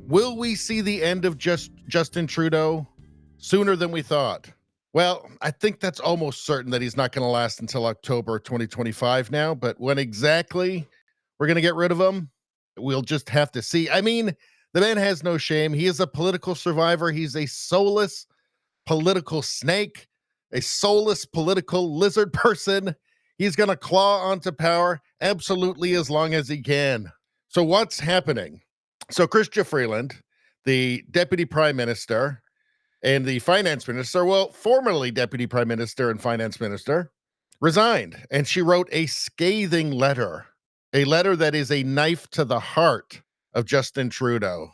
Will we see the end of Justin Trudeau sooner than we thought? Well, I think that's almost certain that he's not going to last until October 2025 now, but when exactly we're going to get rid of him, we'll just have to see. I mean, the man has no shame. He is a political survivor. He's a soulless political snake, a soulless political lizard person. He's going to claw onto power absolutely as long as he can. So what's happening? So Chrystia Freeland, the deputy prime minister and the finance minister, well, formerly deputy prime minister and finance minister, resigned. And she wrote a scathing letter, a letter that is a knife to the heart of Justin Trudeau.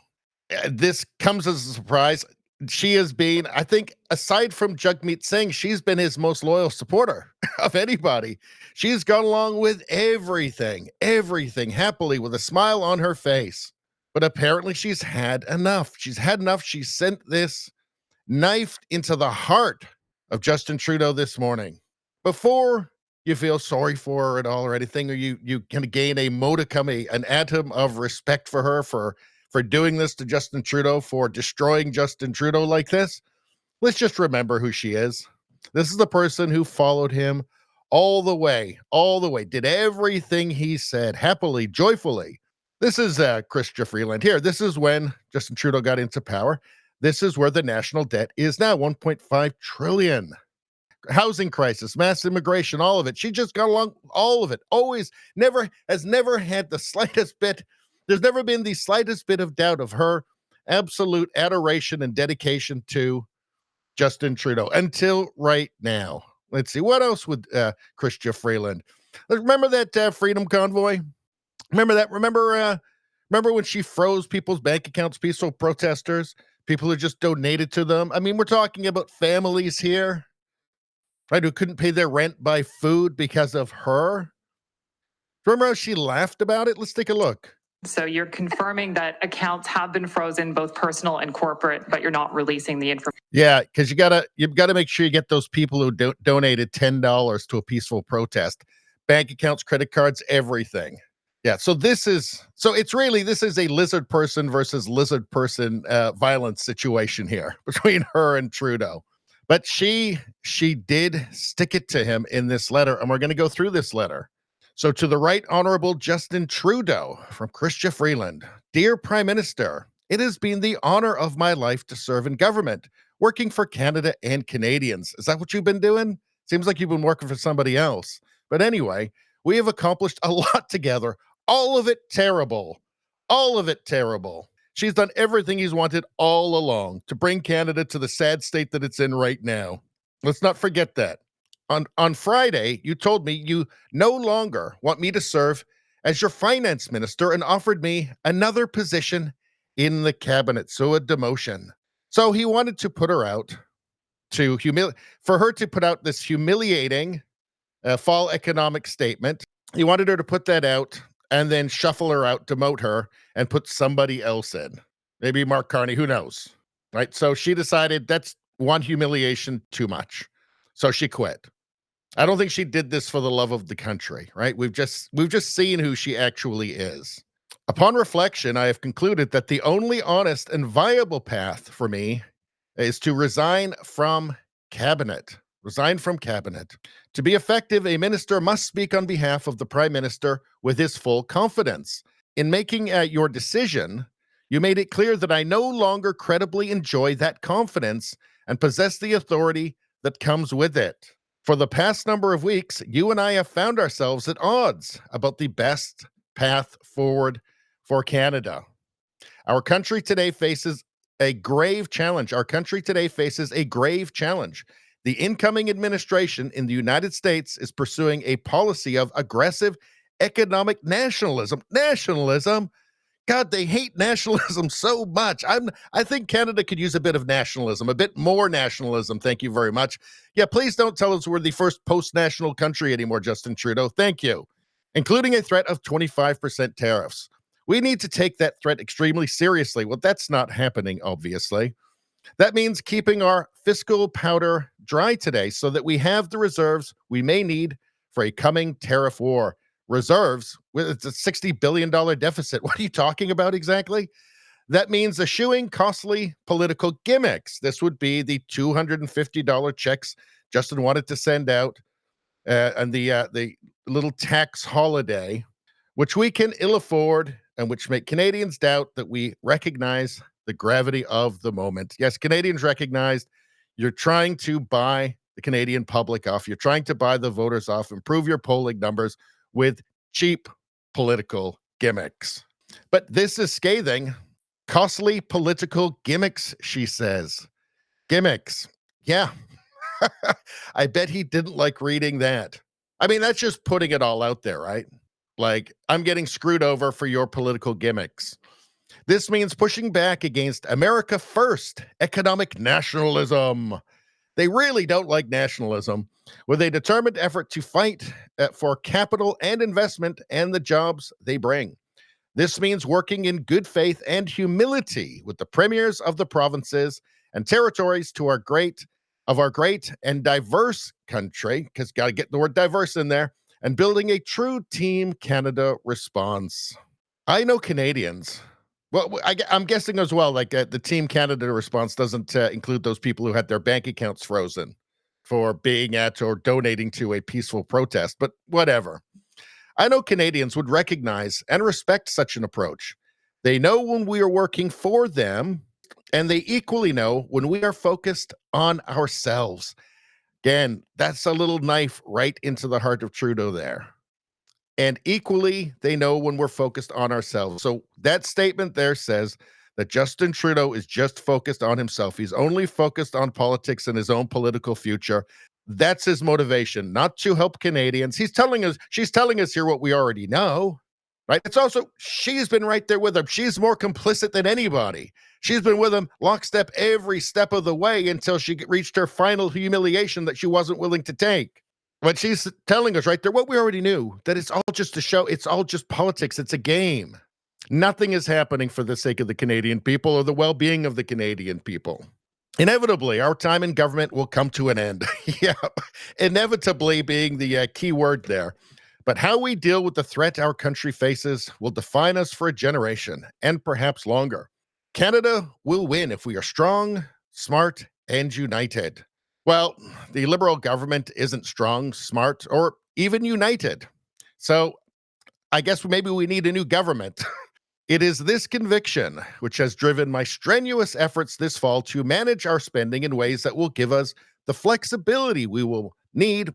This comes as a surprise. She has been, I think, aside from Jagmeet Singh, she's been his most loyal supporter of anybody. She's gone along with everything happily with a smile on her face. But apparently she's had enough. She's had enough. She sent this knife into the heart of Justin Trudeau this morning. Before you feel sorry for her at all or anything, or you can gain a modicum, an atom of respect for her for doing this to Justin Trudeau, for destroying Justin Trudeau like this, let's just remember who she is. This is the person who followed him all the way, did everything he said happily, joyfully. This is Chrystia Freeland here. This is when Justin Trudeau got into power. This is where the national debt is now, 1.5 trillion. Housing crisis, mass immigration, all of it. She just got along, all of it. Always, has never had the slightest bit. There's never been the slightest bit of doubt of her absolute adoration and dedication to Justin Trudeau until right now. Let's see, what else with Chrystia Freeland? Remember that Freedom Convoy? Remember that? Remember when she froze people's bank accounts, peaceful protesters, people who just donated to them? I mean, we're talking about families here, right, who couldn't pay their rent, buy food because of her. Remember how she laughed about it? Let's take a look. So you're confirming that accounts have been frozen, both personal and corporate, but you're not releasing the information. Yeah, because you've got to make sure you get those people who donated $10 to a peaceful protest. Bank accounts, credit cards, everything. Yeah, so this is a lizard person versus lizard person violence situation here between her and Trudeau. But she did stick it to him in this letter, and we're going to go through this letter. So to the Right Honorable Justin Trudeau from Chrystia Freeland, Dear Prime Minister, it has been the honor of my life to serve in government, working for Canada and Canadians. Is that what you've been doing? Seems like you've been working for somebody else. But anyway, we have accomplished a lot together. All of it terrible. All of it terrible. She's done everything he's wanted all along to bring Canada to the sad state that it's in right now. Let's not forget that. On Friday, you told me you no longer want me to serve as your finance minister and offered me another position in the cabinet, so a demotion. So he wanted to put her out for her to put out this humiliating fall economic statement. He wanted her to put that out and then shuffle her out, demote her, and put somebody else in. Maybe Mark Carney, who knows, right? So she decided that's one humiliation too much. So she quit. I don't think she did this for the love of the country, right? We've just seen who she actually is. Upon reflection, I have concluded that the only honest and viable path for me is to resign from cabinet. Resign from cabinet. To be effective, a minister must speak on behalf of the prime minister with his full confidence. In making your decision, you made it clear that I no longer credibly enjoy that confidence and possess the authority that comes with it. For the past number of weeks, you and I have found ourselves at odds about the best path forward for Canada. Our country today faces a grave challenge. The incoming administration in the United States is pursuing a policy of aggressive economic nationalism. Nationalism? God, they hate nationalism so much. I think Canada could use a bit of nationalism, a bit more nationalism. Thank you very much. Yeah, please don't tell us we're the first post-national country anymore, Justin Trudeau. Thank you. Including a threat of 25% tariffs. We need to take that threat extremely seriously. Well, that's not happening, obviously. That means keeping our fiscal powder dry today so that we have the reserves we may need for a coming tariff war. Reserves, it's a $60 billion deficit. What are you talking about exactly? That means eschewing costly political gimmicks. This would be the $250 checks Justin wanted to send out, and the little tax holiday, which we can ill afford and which make Canadians doubt that we recognize the gravity of the moment. Yes, Canadians recognized you're trying to buy the Canadian public off. You're trying to buy the voters off, improve your polling numbers with cheap political gimmicks. But this is scathing. Costly political gimmicks, she says. Gimmicks. Yeah. I bet he didn't like reading that. I mean, that's just putting it all out there, right? Like, I'm getting screwed over for your political gimmicks. This means pushing back against America First economic nationalism. They really don't like nationalism, with a determined effort to fight for capital and investment and the jobs they bring. This means working in good faith and humility with the premiers of the provinces and territories of our great and diverse country, because got to get the word diverse in there, and building a true Team Canada response. I know Canadians. Well, I'm guessing as well, like the Team Canada response doesn't include those people who had their bank accounts frozen for being at or donating to a peaceful protest, but whatever. I know Canadians would recognize and respect such an approach. They know when we are working for them, and they equally know when we are focused on ourselves. Again, that's a little knife right into the heart of Trudeau there. And equally, they know when we're focused on ourselves. So that statement there says that Justin Trudeau is just focused on himself. He's only focused on politics and his own political future. That's his motivation, not to help Canadians. She's telling us here what we already know, right? It's also, she's been right there with him. She's more complicit than anybody. She's been with him lockstep every step of the way until she reached her final humiliation that she wasn't willing to take. But she's telling us right there what we already knew, that it's all just a show. It's all just politics. It's a game. Nothing is happening for the sake of the Canadian people or the well-being of the Canadian people. Inevitably, our time in government will come to an end. Yeah, inevitably being the key word there. But how we deal with the threat our country faces will define us for a generation and perhaps longer. Canada will win if we are strong, smart, and united. Well, the Liberal government isn't strong, smart, or even united. So I guess maybe we need a new government. It is this conviction which has driven my strenuous efforts this fall to manage our spending in ways that will give us the flexibility we will need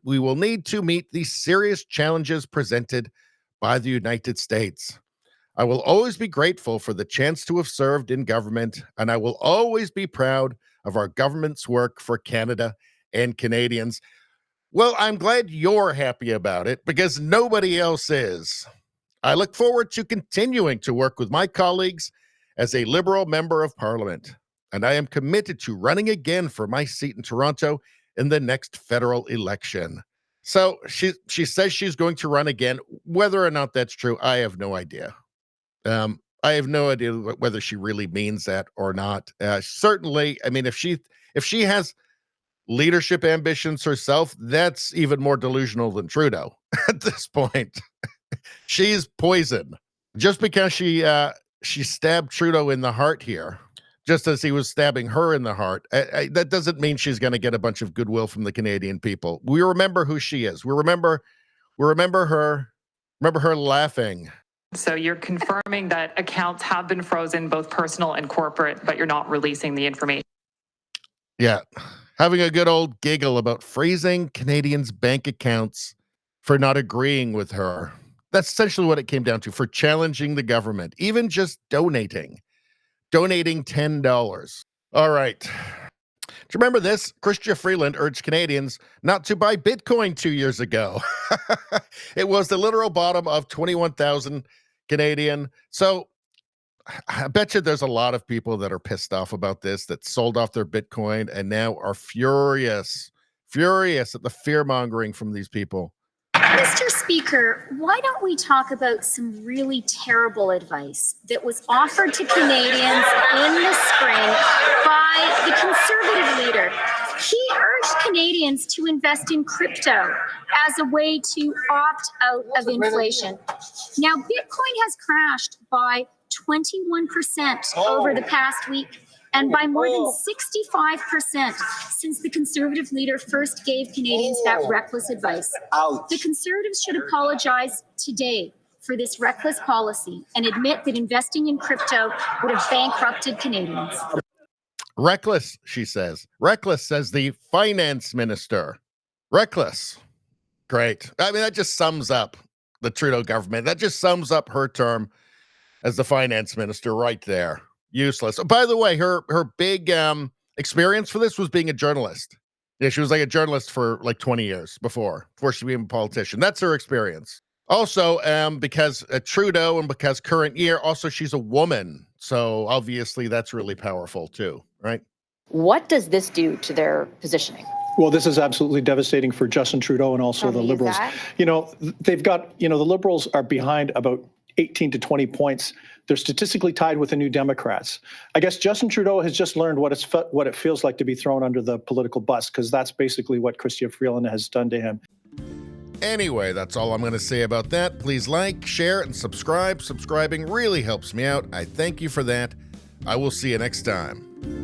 to meet the serious challenges presented by the United States. I will always be grateful for the chance to have served in government, and I will always be proud of our government's work for Canada and Canadians. Well, I'm glad you're happy about it because nobody else is. I look forward to continuing to work with my colleagues as a Liberal member of Parliament, and I am committed to running again for my seat in Toronto in the next federal election. So she says she's going to run again. Whether or not that's true, I have no idea. I have no idea whether she really means that or not. Certainly, I mean, if she has leadership ambitions herself, that's even more delusional than Trudeau at this point. She's poison. Just because she stabbed Trudeau in the heart here, just as he was stabbing her in the heart, that doesn't mean she's going to get a bunch of goodwill from the Canadian people. We remember who she is. We remember her. Remember her laughing. So you're confirming that accounts have been frozen, both personal and corporate, but you're not releasing the information. Yeah. Having a good old giggle about freezing Canadians' bank accounts for not agreeing with her. That's essentially what it came down to, for challenging the government, even just donating $10. All right. Do you remember this? Chrystia Freeland urged Canadians not to buy Bitcoin 2 years ago. It was the literal bottom of 21,000 Canadian. So I bet you there's a lot of people that are pissed off about this, that sold off their Bitcoin and now are furious at the fear mongering from these people. Mr. Speaker, why don't we talk about some really terrible advice that was offered to Canadians in the spring by the Conservative leader? He urged Canadians to invest in crypto as a way to opt out of inflation. Now, Bitcoin has crashed by 21% over the past week, and by more than 65% since the Conservative leader first gave Canadians that reckless advice. The Conservatives should apologize today for this reckless policy and admit that investing in crypto would have bankrupted Canadians. Reckless, she says. Reckless, says the finance minister. Reckless. Great. I mean, that just sums up the Trudeau government. That just sums up her term as the finance minister right there. Useless. Oh, by the way, her big experience for this was being a journalist. Yeah, she was like a journalist for like 20 years before she became a politician. That's her experience. Also, because Trudeau and because current year, also she's a woman. So obviously that's really powerful too, right? What does this do to their positioning? Well, this is absolutely devastating for Justin Trudeau and also the Liberals. You know, they've got, the Liberals are behind about 18 to 20 points. They're statistically tied with the New Democrats. I guess Justin Trudeau has just learned what it feels like to be thrown under the political bus, because that's basically what Chrystia Freeland has done to him. Anyway, that's all I'm going to say about that. Please like, share, and subscribe. Subscribing really helps me out. I thank you for that. I will see you next time.